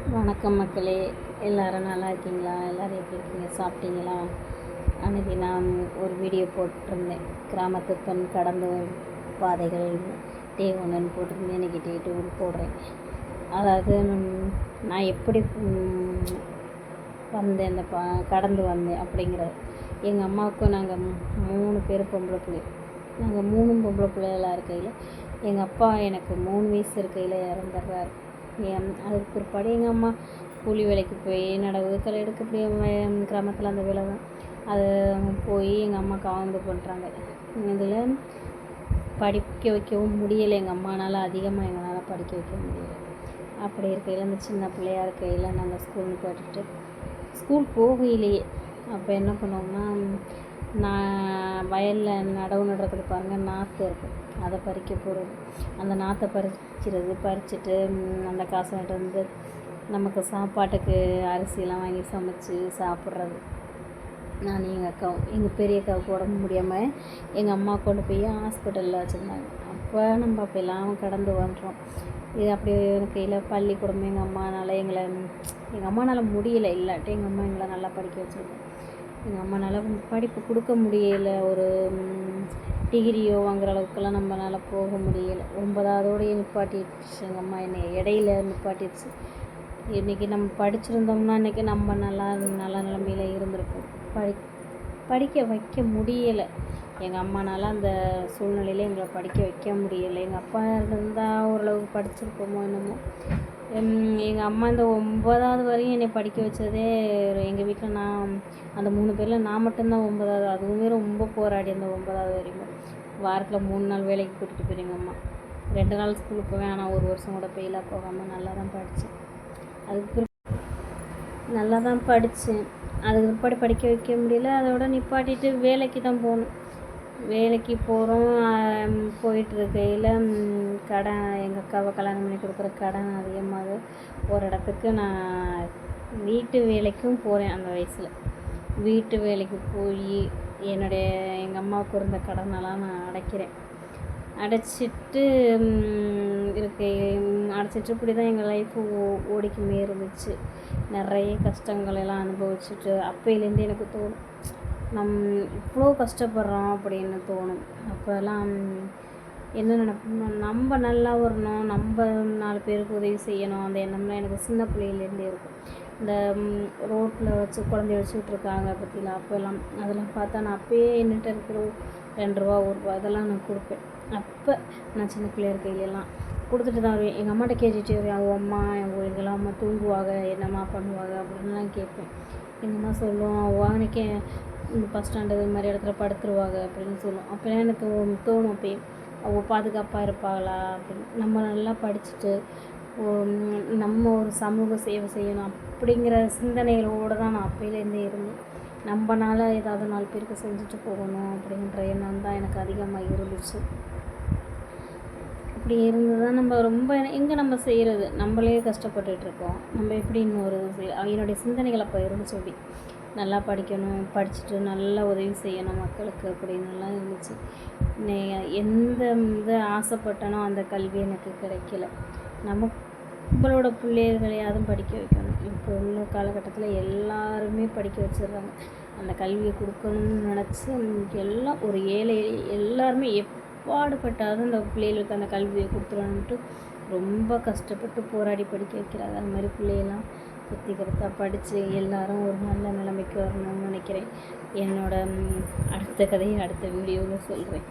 வணக்கம் மக்களே, எல்லோரும் நல்லா இருக்கீங்களா? எல்லோரும் எப்படி இருக்கீங்க? சாப்பிட்டீங்களா? அன்றைக்கி நான் ஒரு வீடியோ போட்டிருந்தேன். கிராமத்து பெண் கடந்து பாதைகள் டே 1ன்னு போட்டிருந்தேன். இன்றைக்கி டே 2 போடுறேன். அதாவது நான் எப்படி வந்தேன், அந்த கடந்து வந்தேன் அப்படிங்கிறது. எங்கள் அம்மாவுக்கும் நாங்கள் 3 பேர் பொம்பளை பிள்ளை. நாங்கள் 3 பொம்பளை பிள்ளைகளாக இருக்கையில் எங்கள் அப்பா எனக்கு 3 வயசு இருக்கையில் இறந்துடுறாரு. அதுக்கு பிற்பாடு எங்கள் அம்மா கூலி வேலைக்கு போய் நடவு களை எடுக்க அப்படியே கிராமத்தில் அந்த வேலை தான். அது போய் எங்கள் அம்மா காவந்து பண்ணுறாங்க. இதில் படிக்க வைக்கவும் முடியலை. எங்கள் அம்மானால் அதிகமாக எங்களால் படிக்க வைக்க முடியலை. அப்படி இருக்கையில் அந்த சின்ன பிள்ளையாக இருக்கையில் நாங்கள் ஸ்கூல்னு போட்டுட்டு ஸ்கூல் போகையிலேயே அப்போ என்ன பண்ணுவோம்னா, நான் வயலில் நடவு நடுறதுக்கு பாருங்கள், நாற்று இருக்கும், அதை பறிக்க போகிறது. அந்த நாற்றை பறிச்சுட்டு அந்த காசை வந்து நமக்கு சாப்பாட்டுக்கு அரிசியெல்லாம் வாங்கி சமைச்சு சாப்பிட்றது. நான் எங்கள் அக்காவும் எங்கள் பெரிய அக்காவுக்கு உடம்பு முடியாமல் எங்கள் அம்மா கொண்டு போய் ஹாஸ்பிட்டலில் வச்சுருந்தாங்க. அப்போ நம்ம அப்படிலாம் கடந்து வந்துட்டோம். இது அப்படி கையில் பள்ளிக்கூடம் எங்கள் அம்மானால் முடியலை. இல்லாட்டி எங்கள் அம்மா எங்களை நல்லா படிக்க வச்சுருக்கோம். எங்கள் அம்மானால் படிப்பு கொடுக்க முடியலை. ஒரு டிகிரியோ வாங்குகிற அளவுக்கெல்லாம் நம்மளால் போக முடியலை. 9வதோடையே நிப்பாட்டிடுச்சு எங்கள் அம்மா. என்னை இடையில நிப்பாட்டிடுச்சு. இன்றைக்கி நம்ம படிச்சிருந்தோம்னா இன்றைக்கி நம்ம நல்ல நிலைமையில் இருந்திருப்போம். படிக்க வைக்க முடியலை. எங்கள் அம்மானால் அந்த சூழ்நிலையில் எங்களை படிக்க வைக்க முடியலை. எங்கள் அப்பா இருந்தால் ஓரளவுக்கு படிச்சிருப்போமோ என்னமோ. எங்கள் அம்மா இந்த 9வது வரையும் என்னை படிக்க வச்சதே எங்கள் வீட்டில். நான் அந்த 3 பேரில் நான் மட்டும்தான் 9வது. அதுவுமே ரொம்ப போராடி அந்த 9வது வரைக்கும். வாரத்தில் 3 நாள் வேலைக்கு கூட்டிகிட்டு போயிரு எங்கள் அம்மா. 2 நாள் ஸ்கூலுக்கு போவேன். ஆனால் 1 வருஷம் கூட ஃபெயிலாக போகாமல் நல்லா தான் படித்தேன். அதுக்கு நல்லா தான் படித்தேன். அதுக்கு பிற்பாடு படிக்க வைக்க முடியல. அதோட நிப்பாட்டிட்டு வேலைக்கு தான் போகணும். வேலைக்கு போகிறோம். போயிட்டுருக்கையில் கடன், எங்கள் அக்காவை கல்யாணம் பண்ணி கொடுக்குற கடன் அதிகமாக. ஒரு இடத்துக்கு நான் வீட்டு வேலைக்கும் போகிறேன். அந்த வயசில் வீட்டு வேலைக்கு போய் எங்கள் அம்மாவுக்கு இருந்த கடனெல்லாம் நான் அடைக்கிறேன். அடைச்சிட்டு இப்படி தான் எங்கள் லைஃப்பு ஓடிக்குமே இருந்துச்சு. நிறைய கஷ்டங்களெல்லாம் அனுபவிச்சுட்டு அப்போலேருந்து எனக்கு தோணும், இவ்வளோ கஷ்டப்படுறோம் அப்படின்னு தோணும். அப்போல்லாம் என்ன நினைப்போம்னா, நம்ம நல்லா வரணும், நம்ம 4 பேருக்கு உதவி செய்யணும். அந்த எண்ணம்லாம் எனக்கு சின்ன பிள்ளையிலேருந்தே இருக்கும். இந்த ரோட்டில் வச்சு குழந்தைய வச்சுக்கிட்டு இருக்காங்க பற்றிலாம், அப்போல்லாம் அதெல்லாம் பார்த்தா நான் அப்போயே என்கிட்ட இருக்கிற 2 ரூபா 1 ரூபா இதெல்லாம் நான் கொடுப்பேன். அப்போ நான் சின்ன பிள்ளையா இருக்கையிலலாம் கொடுத்துட்டு தான் வருவேன். எங்கள் அம்மாட்ட கேட்டுட்டு அவங்க அம்மா எங்கெல்லாம் அம்மா தூங்குவாங்க, என்னம்மா பண்ணுவாங்க அப்படின்லாம் கேட்பேன். எங்கள் அம்மா சொல்லுவோம், அவனுக்கே இந்த பஸ் ஸ்டாண்டு இது மாதிரி இடத்துல படுத்துருவாங்க அப்படின்னு சொல்லுவோம். அப்போலாம் எனக்கு தோணும், அப்போயே அவங்க பாதுகாப்பாக இருப்பாங்களா அப்படின்னு. நம்ம நல்லா படிச்சுட்டு நம்ம ஒரு சமூக சேவை செய்யணும் அப்படிங்கிற சிந்தனைகளோடு தான் நான் அப்போலேருந்தே இருந்தேன். நம்மனால ஏதாவது 4 பேருக்கு செஞ்சுட்டு போகணும் அப்படின்ற எண்ணம் தான் எனக்கு அதிகமாக இருந்துச்சு. இப்படி இருந்து தான் நம்ம ரொம்ப எங்கே நம்ம செய்கிறது, நம்மளே கஷ்டப்பட்டுட்ருக்கோம். நம்ம எப்படி இன்னொரு என்னுடைய சிந்தனைகள் அப்போ இருந்துச்சு. அப்படி நல்லா படிக்கணும், படிச்சுட்டு நல்லா உதவி செய்யணும் மக்களுக்கு அப்படின்னுலாம் இருந்துச்சு. எந்த இது ஆசைப்பட்டனோ அந்த கல்வி எனக்கு கிடைக்கல. நம்மளோட பிள்ளைகளையாவது படிக்க வைக்கணும். இப்போ உள்ள காலகட்டத்தில் எல்லாருமே படிக்க வச்சிடுறாங்க. அந்த கல்வியை கொடுக்கணும்னு நினச்சி எல்லாம் ஒரு ஏழை எல்லாருமே எப்பாடுபட்டாலும் அந்த பிள்ளைகளுக்கு அந்த கல்வியை கொடுத்துடணுன்ட்டு ரொம்ப கஷ்டப்பட்டு போராடி படிக்க வைக்கிறாங்க. அது மாதிரி பிள்ளையெல்லாம் புத்திகரத்தாக படித்து எல்லாரும் ஒரு நல்ல நிலைமைக்கு வரணும்னு நினைக்கிறேன். அடுத்த கதையை அடுத்த வீடியோவில் சொல்கிறேன்.